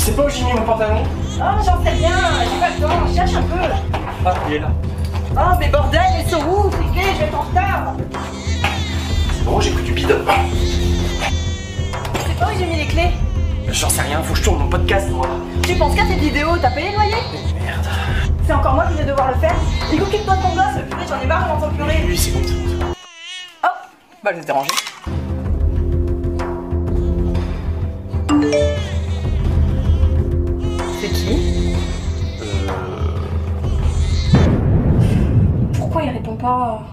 sais pas où j'ai mis mon pantalon. Oh, j'en sais rien, j'ai pas le temps, cherche un peu. Ah, il est là. Oh, mais bordel, elles sont où? C'est clés, je vais être en retard. C'est bon, j'ai pris du bide. Je sais pas où j'ai mis les clés. J'en sais rien, faut que je tourne mon podcast, moi. Tu penses qu'à cette vidéo, t'as payé le loyer? Merde. C'est encore moi qui vais devoir le faire. Et occupe-toi de ton gosse, purée, j'en ai marre de m'entendre pleurer. Oui, c'est bon, c'est bon. Oh, bah je vais te déranger. C'est qui? Pourquoi il répond pas?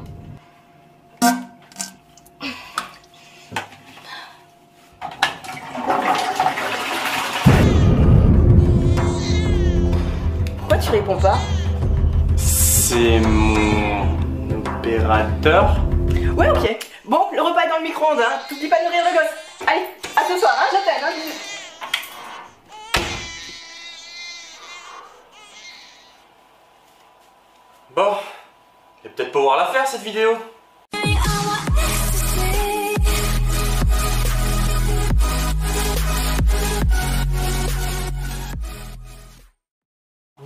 Pourquoi tu réponds pas? C'est mon opérateur. Ouais, ok. Bon, le repas est dans le micro-ondes, hein. T'oublies pas de nourrir le gosse. Allez, à ce soir, hein, je t'aime, hein, bisous. Bon, je vais peut-être pouvoir la faire cette vidéo.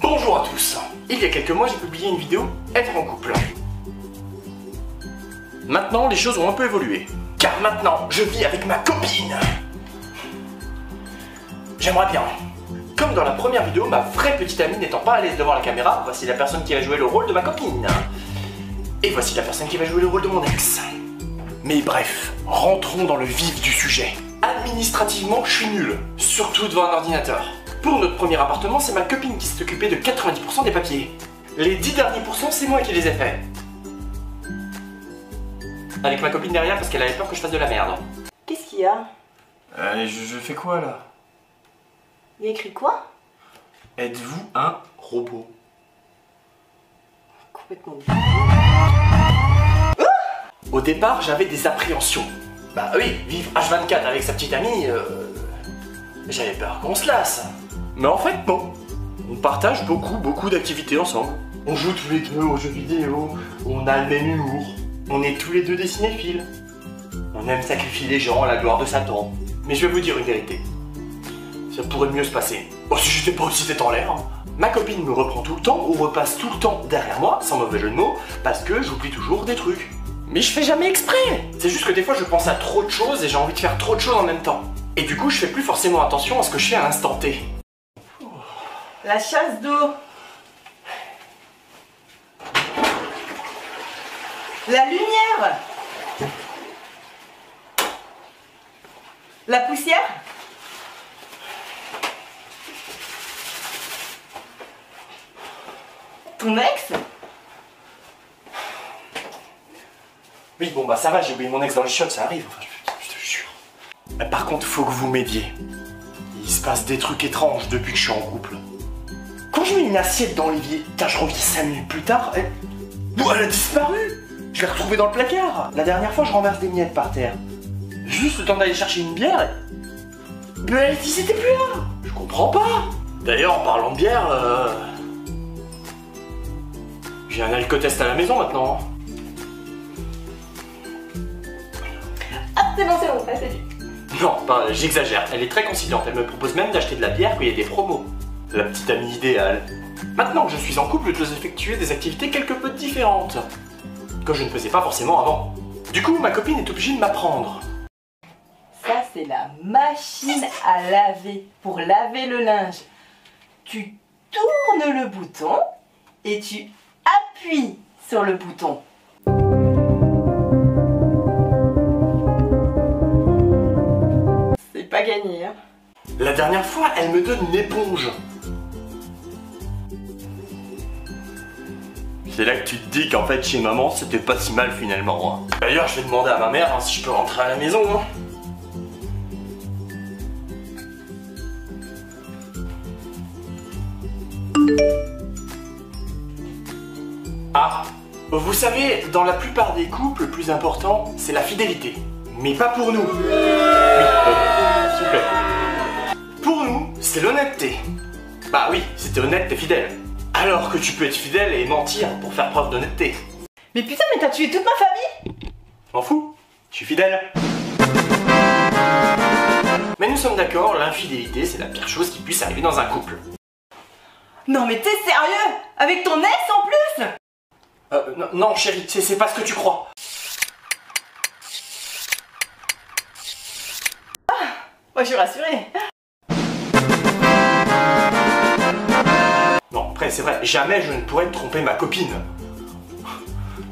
Bonjour à tous. Il y a quelques mois, j'ai publié une vidéo Être en couple. Maintenant, les choses ont un peu évolué. Car maintenant, je vis avec ma copine. J'aimerais bien. Comme dans la première vidéo, ma vraie petite amie n'étant pas à l'aise devant la caméra, voici la personne qui va jouer le rôle de ma copine. Et voici la personne qui va jouer le rôle de mon ex. Mais bref, rentrons dans le vif du sujet. Administrativement, je suis nul, surtout devant un ordinateur. Pour notre premier appartement, c'est ma copine qui s'est occupée de 90% des papiers. Les 10 derniers pourcents, c'est moi qui les ai faits. Avec ma copine derrière parce qu'elle avait peur que je fasse de la merde. Qu'est-ce qu'il y a? Je fais quoi là? Il y a écrit quoi? Êtes-vous un robot? Complètement. Au départ, j'avais des appréhensions. Bah oui, vivre H24 avec sa petite amie, j'avais peur qu'on se lasse. Mais en fait, non. On partage beaucoup d'activités ensemble. On joue tous les deux aux jeux vidéo, on a le même humour, on est tous les deux des cinéphiles. On aime sacrifier les gens à la gloire de Satan. Mais je vais vous dire une vérité. Ça pourrait mieux se passer. Oh, si j'étais pas aussi tête en l'air. Ma copine me reprend tout le temps ou repasse tout le temps derrière moi, sans mauvais jeu de mots, parce que j'oublie toujours des trucs. Mais je fais jamais exprès. C'est juste que des fois je pense à trop de choses et j'ai envie de faire trop de choses en même temps. Et du coup je fais plus forcément attention à ce que je fais à l'instant T. La chasse d'eau. La lumière. La poussière. Ton ex? Oui bon bah ça va, j'ai oublié mon ex dans les chiottes, ça arrive, enfin, je te jure. Mais par contre faut que vous m'aidiez. Il se passe des trucs étranges depuis que je suis en couple. Quand je mets une assiette dans l'évier, putain je reviens 5 minutes plus tard, elle a disparu. Je l'ai retrouvée dans le placard. La dernière fois je renverse des miettes par terre. Juste le temps d'aller chercher une bière, mais elle dit c'était plus là. Je comprends pas. D'ailleurs en parlant de bière, j'ai un alcotest à la maison maintenant. Ah, c'est bon, c'est dit. Non, j'exagère, elle est très conciliante, elle me propose même d'acheter de la bière quand il y a des promos. La petite amie idéale. Maintenant que je suis en couple, je dois effectuer des activités quelque peu différentes, que je ne faisais pas forcément avant. Du coup, ma copine est obligée de m'apprendre. Ça, c'est la machine à laver, pour laver le linge. Tu tournes le bouton et tu appuies sur le bouton. C'est pas gagné, hein. La dernière fois, elle me donne une éponge. C'est là que tu te dis qu'en fait, chez maman, c'était pas si mal finalement. D'ailleurs, je vais demander à ma mère si je peux rentrer à la maison. Ah, vous savez, dans la plupart des couples, le plus important, c'est la fidélité. Mais pas pour nous. Oui, s'il vous plaît. Pour nous, c'est l'honnêteté. Bah oui, si t'es honnête, t'es fidèle. Alors que tu peux être fidèle et mentir pour faire preuve d'honnêteté. Mais putain, mais t'as tué toute ma famille? M'en fous, je suis fidèle. Mais nous sommes d'accord, l'infidélité c'est la pire chose qui puisse arriver dans un couple. Non mais t'es sérieux? Avec ton ex en plus? Non chérie, c'est pas ce que tu crois. Moi je suis rassurée. Non, après c'est vrai, jamais je ne pourrais tromper ma copine.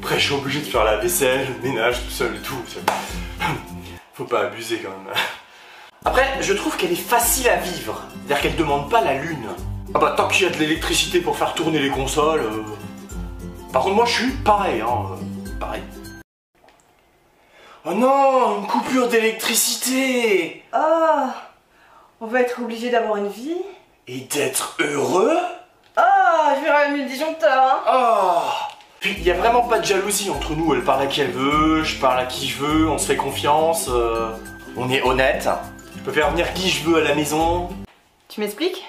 Après je suis obligé de faire la vaisselle, le ménage tout seul et tout. Faut pas abuser quand même. Après, je trouve qu'elle est facile à vivre. C'est-à-dire qu'elle demande pas la lune. Ah bah tant qu'il y a de l'électricité pour faire tourner les consoles... Par contre moi je suis pareil, pareil. Oh non, une coupure d'électricité. Oh, on va être obligé d'avoir une vie. Et d'être heureux. Oh, je vais ramener le disjoncteur, hein. Oh. Puis il y a vraiment pas de jalousie entre nous, elle parle à qui elle veut, je parle à qui je veux, on se fait confiance, on est honnête. Je peux faire venir qui je veux à la maison. Tu m'expliques?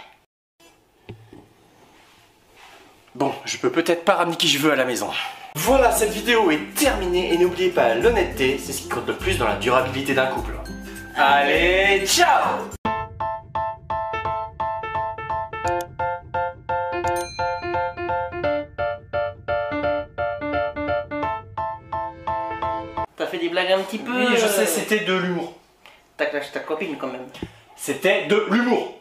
Bon, je peux peut-être pas ramener qui je veux à la maison. Voilà, cette vidéo est terminée et n'oubliez pas, l'honnêteté, c'est ce qui compte le plus dans la durabilité d'un couple. Allez, ciao! T'as fait des blagues un petit peu... Oui, je sais, c'était de l'humour. T'as clashé ta copine quand même. C'était de l'humour.